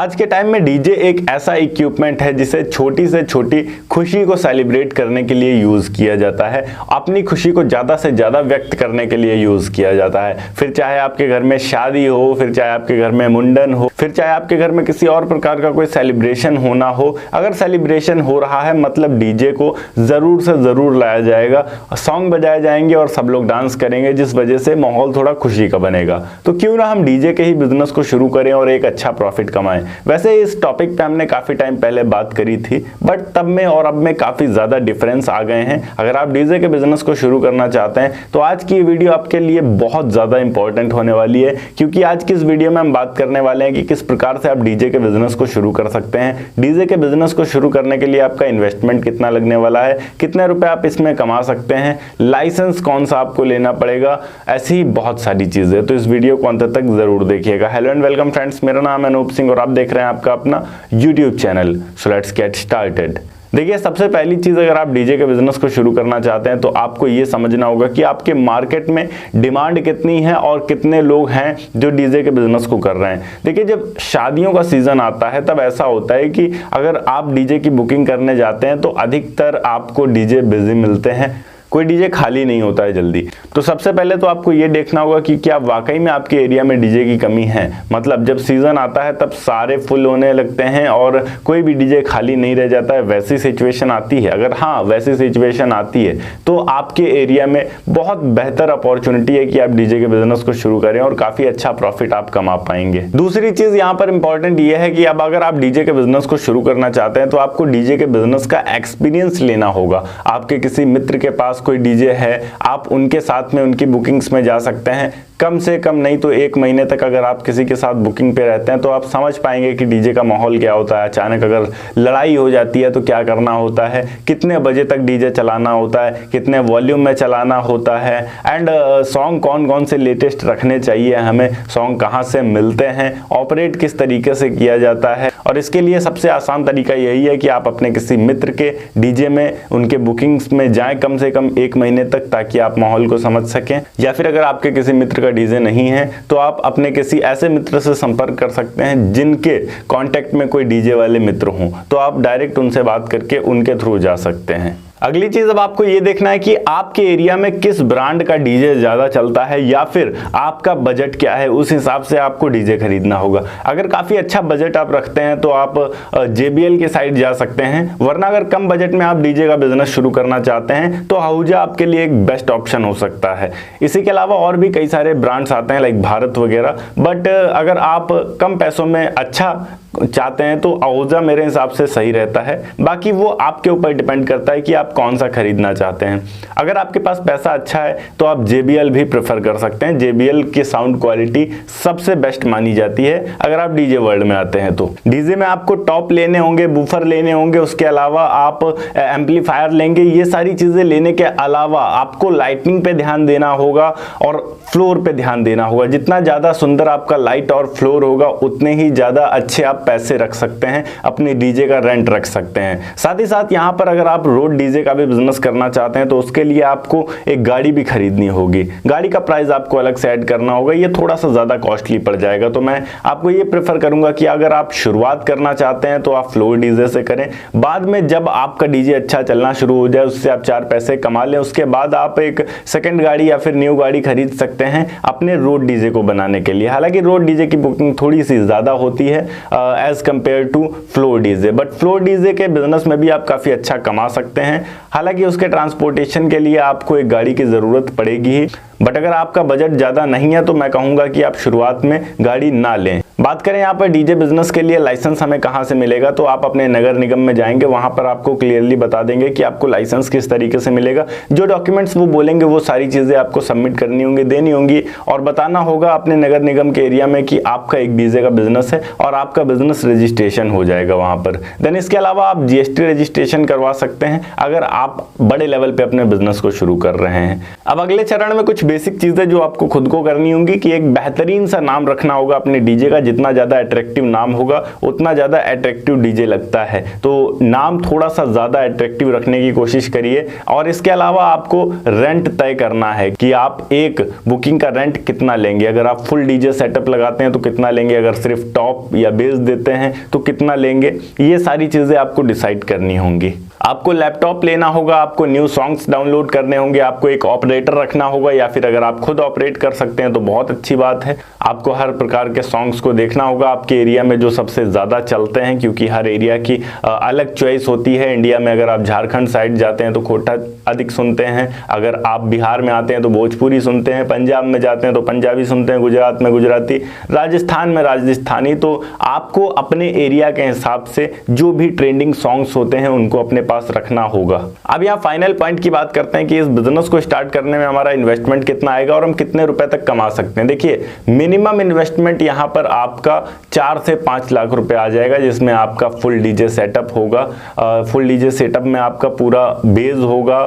आज के टाइम में डीजे एक ऐसा इक्विपमेंट है जिसे छोटी से छोटी खुशी को सेलिब्रेट करने के लिए यूज किया जाता है, अपनी खुशी को ज्यादा से ज्यादा व्यक्त करने के लिए यूज किया जाता है। फिर चाहे आपके घर में शादी हो, फिर चाहे आपके घर में मुंडन हो, फिर चाहे आपके घर में किसी और प्रकार का कोई सेलिब्रेशन होना हो, अगर सेलिब्रेशन हो रहा है मतलब डीजे को जरूर से जरूर लाया जाएगा, सॉन्ग बजाए जाएंगे और सब लोग डांस करेंगे, जिस वजह से माहौल थोड़ा खुशी का बनेगा। तो क्यों ना हम डीजे के ही बिजनेस को शुरू करें और एक अच्छा प्रॉफिट कमाएं। वैसे इस टॉपिक पे हमने काफी टाइम पहले बात करी थी, बट तब में और अब में काफी ज्यादा डिफरेंस आ गए हैं। अगर आप डीजे के बिजनेस को शुरू करना चाहते हैं तो आज की वीडियो आपके लिए बहुत ज्यादा इंपॉर्टेंट होने वाली है, क्योंकि आज की इस वीडियो में हम बात करने वाले हैं कि किस प्रकार से आप डीजे के बिजनेस को शुरू कर सकते हैं। डीजे के बिजनेस को शुरू करने के लिए आपका इन्वेस्टमेंट कितना लगने वाला है, कितने रुपए आप इसमें कमा सकते हैं, लाइसेंस कौन सा आपको लेना पड़ेगा, ऐसी ही बहुत सारी चीजें। तो इस वीडियो को अंत तक जरूर देखिएगा। हेलो एंड वेलकम फ्रेंड्स, मेरा नाम है अनूप सिंह और आप देख रहे हैं आपका अपना YouTube channel. So let's get started. देखिए, सबसे पहली चीज, अगर आप डीजे के बिजनेस को शुरू करना चाहते हैं तो आपको ये समझना होगा कि आपके मार्केट में डिमांड कितनी है और कितने लोग हैं जो डीजे के बिजनेस को कर रहे हैं। देखिए, जब शादियों का सीजन आता है तब ऐसा होता है कि अगर आप डीजे की बुकिंग करने जाते हैं तो अधिकतर आपको डीजे बिजी मिलते हैं, कोई डीजे खाली नहीं होता है जल्दी। तो सबसे पहले तो आपको ये देखना होगा कि क्या वाकई में आपके एरिया में डीजे की कमी है। मतलब जब सीजन आता है तब सारे फुल होने लगते हैं और कोई भी डीजे खाली नहीं रह जाता है, वैसी सिचुएशन आती है। अगर हाँ वैसी सिचुएशन आती है तो आपके एरिया में बहुत बेहतर अपॉर्चुनिटी है कि आप डीजे के बिजनेस को शुरू करें और काफी अच्छा प्रॉफिट आप कमा पाएंगे। दूसरी चीज यहाँ पर इंपॉर्टेंट ये है कि अब अगर आप डीजे के बिजनेस को शुरू करना चाहते हैं तो आपको डीजे के बिजनेस का एक्सपीरियंस लेना होगा। आपके किसी मित्र के पास कोई डीजे है, आप उनके साथ में उनकी बुकिंग्स में जा सकते हैं। कम से कम नहीं तो 1 महीने तक अगर आप किसी के साथ बुकिंग पे रहते हैं तो आप समझ पाएंगे कि डीजे का माहौल क्या होता है। अचानक अगर लड़ाई हो जाती है तो क्या करना होता है, कितने बजे तक डीजे चलाना होता है, कितने वॉल्यूम में चलाना होता है, एंड सॉन्ग कौन कौन से लेटेस्ट रखने चाहिए, हमें सॉन्ग कहाँ से मिलते हैं, ऑपरेट किस तरीके से किया जाता है। और इसके लिए सबसे आसान तरीका यही है कि आप अपने किसी मित्र के डीजे में उनके बुकिंग्स में जाएं कम से कम 1 महीने तक, ताकि आप माहौल को समझ सकें। या फिर अगर आपके किसी मित्र का डीजे नहीं है तो आप अपने किसी ऐसे मित्र से संपर्क कर सकते हैं जिनके कांटेक्ट में कोई डीजे वाले मित्र हों, तो आप डायरेक्ट उनसे बात करके उनके थ्रू जा सकते हैं। अगली चीज अब आपको ये देखना है कि आपके एरिया में किस ब्रांड का डीजे ज्यादा चलता है या फिर आपका बजट क्या है, उस हिसाब से आपको डीजे खरीदना होगा। अगर काफी अच्छा बजट आप रखते हैं तो आप JBL के साइड जा सकते हैं, वरना अगर कम बजट में आप डीजे का बिजनेस शुरू करना चाहते हैं तो आहूजा आपके लिए एक बेस्ट ऑप्शन हो सकता है। इसी के अलावा और भी कई सारे ब्रांड्स आते हैं लाइक भारत वगैरह, बट अगर आप कम पैसों में अच्छा चाहते हैं तो आहूजा मेरे हिसाब से सही रहता है। बाकी वो आपके ऊपर डिपेंड करता है कि आप कौन सा खरीदना चाहते हैं। अगर आपके पास पैसा अच्छा है तो आप JBL भी प्रेफर कर सकते हैं। JBL की साउंड क्वालिटी सबसे बेस्ट मानी जाती है अगर आप डीजे वर्ल्ड में आते हैं तो। डीजे में आपको टॉप लेने होंगे, बूफर लेने होंगे, उसके अलावा आप एम्पलीफायर लेंगे। ये सारी चीजें लेने के अलावा आपको लाइटिंग पे ध्यान देना होगा और फ्लोर पे ध्यान देना होगा। जितना ज्यादा सुंदर आपका लाइट और फ्लोर होगा उतने ही ज्यादा अच्छे आप पैसे रख सकते हैं, अपने डीजे का रेंट रख सकते हैं। साथ ही साथ यहाँ पर अगर आप रोड डीजे का भी बिजनेस करना चाहते हैं तो उसके लिए आपको एक गाड़ी भी खरीदनी होगी। गाड़ी का प्राइस आपको अलग से ऐड करना होगा, ये थोड़ा सा ज्यादा कॉस्टली पड़ जाएगा। तो मैं आपको ये प्रेफर करूंगा कि अगर आप शुरुआत करना चाहते हैं तो आप फ्लोर डीजे से करें। बाद में जब आपका डीजे अच्छा चलना शुरू हो जाए, उससे आप 4 पैसे कमा लें, उसके बाद आप एक सेकंड गाड़ी या फिर न्यू गाड़ी खरीद सकते हैं अपने रोड डीजे को बनाने के लिए। हालांकि रोड डीजे की बुकिंग थोड़ी सी ज्यादा होती है as compare to floor DJ, but floor DJ के बिजनेस में भी आप काफी अच्छा कमा सकते हैं। हालांकि उसके ट्रांसपोर्टेशन के लिए आपको एक गाड़ी की जरूरत पड़ेगी ही, बट अगर आपका बजट ज्यादा नहीं है तो मैं कहूंगा कि आप शुरुआत में गाड़ी ना लें। बात करें यहाँ पर डीजे बिजनेस के लिए लाइसेंस हमें कहाँ से मिलेगा, तो आप अपने नगर निगम में जाएंगे, वहां पर आपको क्लियरली बता देंगे कि आपको लाइसेंस किस तरीके से मिलेगा। जो डॉक्यूमेंट्स वो बोलेंगे वो सारी चीजें आपको सबमिट करनी होंगी, देनी होंगी और बताना होगा अपने नगर निगम के एरिया में कि आपका एक डीजे का बिजनेस है और आपका बिजनेस रजिस्ट्रेशन हो जाएगा वहां पर। देन इसके अलावा आप GST रजिस्ट्रेशन करवा सकते हैं अगर आप बड़े लेवल पे अपने बिजनेस को शुरू कर रहे हैं। अब अगले चरण में कुछ बेसिक चीजें जो आपको खुद को करनी होंगी कि एक बेहतरीन सा नाम रखना होगा अपने डीजे का। जितना ज्यादा अट्रैक्टिव नाम होगा उतना ज्यादा अट्रैक्टिव डीजे लगता है, तो नाम थोड़ा सा ज्यादा अट्रैक्टिव रखने की कोशिश करिए। और इसके अलावा आपको रेंट तय करना है कि आप एक बुकिंग का रेंट कितना लेंगे। अगर आप फुल डीजे सेटअप लगाते हैं तो कितना लेंगे, अगर सिर्फ टॉप या बेस देते हैं तो कितना लेंगे, ये सारी चीजें आपको डिसाइड करनी होंगी। आपको लैपटॉप लेना होगा, आपको न्यू सॉन्ग्स डाउनलोड करने होंगे, आपको एक ऑपरेटर रखना होगा, या फिर अगर आप खुद ऑपरेट कर सकते हैं तो बहुत अच्छी बात है। आपको हर प्रकार के सॉन्ग्स को देखना होगा आपके एरिया में जो सबसे ज़्यादा चलते हैं, क्योंकि हर एरिया की अलग चॉइस होती है। इंडिया में अगर आप झारखंड साइड जाते हैं तो खोटा अधिक सुनते हैं, अगर आप बिहार में आते हैं तो भोजपुरी सुनते हैं, पंजाब में जाते हैं तो पंजाबी सुनते हैं, गुजरात में गुजराती, राजस्थान में राजस्थानी। तो आपको अपने एरिया के हिसाब से जो भी ट्रेंडिंग सॉन्ग्स होते हैं उनको अपने पास रखना होगा। अब यहाँ फाइनल पॉइंट की बात करते हैं कि इस बिजनेस को स्टार्ट करने में हमारा इन्वेस्टमेंट कितना आएगा और हम कितने रुपए तक कमा सकते हैं। देखिए, मिनिमम इन्वेस्टमेंट यहाँ पर आपका 4 से 5 लाख रुपए आ जाएगा, जिसमें आपका फुल डीजे सेटअप होगा। फुल डीजे सेटअप में आपका पूरा बेस होगा,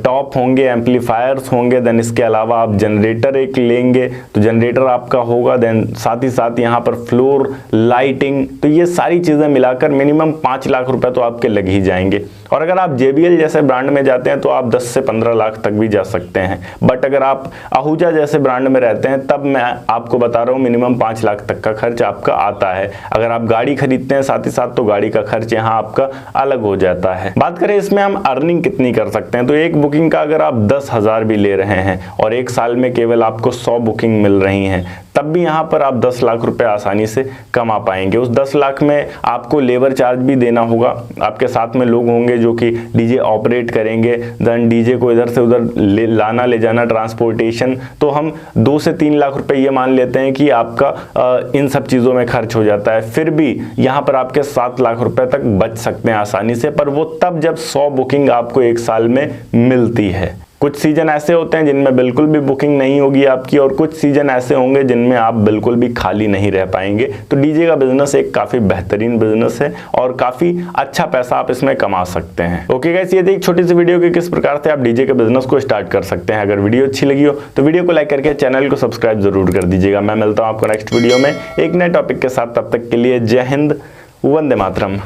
टॉप होंगे, एम्पलीफायर्स होंगे, देन इसके अलावा आप जनरेटर एक लेंगे तो जनरेटर आपका होगा, देन साथ ही साथ यहाँ पर फ्लोर लाइटिंग, तो ये सारी चीजें मिलाकर मिनिमम 5 लाख रुपए तो आपके लग ही जाएंगे। और अगर आप JBL जैसे ब्रांड में जाते हैं तो आप 10 से 15 लाख तक भी जा सकते हैं। बट अगर आप आहूजा जैसे ब्रांड में रहते हैं तब मैं आपको बता रहा हूँ मिनिमम 5 लाख तक का खर्च आपका आता है। अगर आप गाड़ी खरीदते हैं साथ ही साथ तो गाड़ी का खर्च यहाँ आपका अलग हो जाता है। बात करें इसमें हम अर्निंग कितनी कर सकते हैं, तो एक बुकिंग का अगर आप 10,000 भी ले रहे हैं और एक साल में केवल आपको 100 बुकिंग मिल रही हैं, तब भी यहाँ पर आप 10 लाख रुपए आसानी से कमा पाएंगे। उस 10 लाख में आपको लेबर चार्ज भी देना होगा, आपके साथ में लोग होंगे जो कि डीजे ऑपरेट करेंगे, देन डीजे को इधर से उधर लाना ले जाना, ट्रांसपोर्टेशन, तो हम 2 से 3 लाख रुपए ये मान लेते हैं कि आपका इन सब चीज़ों में खर्च हो जाता है। फिर भी यहाँ पर आपके 7 लाख रुपए तक बच सकते हैं आसानी से, पर वो तब जब 100 बुकिंग आपको एक साल में मिलती है। कुछ सीजन ऐसे होते हैं जिनमें बिल्कुल भी बुकिंग नहीं होगी आपकी, और कुछ सीजन ऐसे होंगे जिनमें आप बिल्कुल भी खाली नहीं रह पाएंगे। तो डीजे का बिजनेस एक काफी बेहतरीन बिजनेस है और काफी अच्छा पैसा आप इसमें कमा सकते हैं। ओके गाइस, ये थी एक छोटी सी वीडियो कि किस प्रकार से आप डीजे के बिजनेस को स्टार्ट कर सकते हैं। अगर वीडियो अच्छी लगी हो तो वीडियो को लाइक करके चैनल को सब्सक्राइब जरूर कर दीजिएगा। मैं मिलता हूँ आपको नेक्स्ट वीडियो में एक नए टॉपिक के साथ, तब तक के लिए जय हिंद, वंदे मातरम।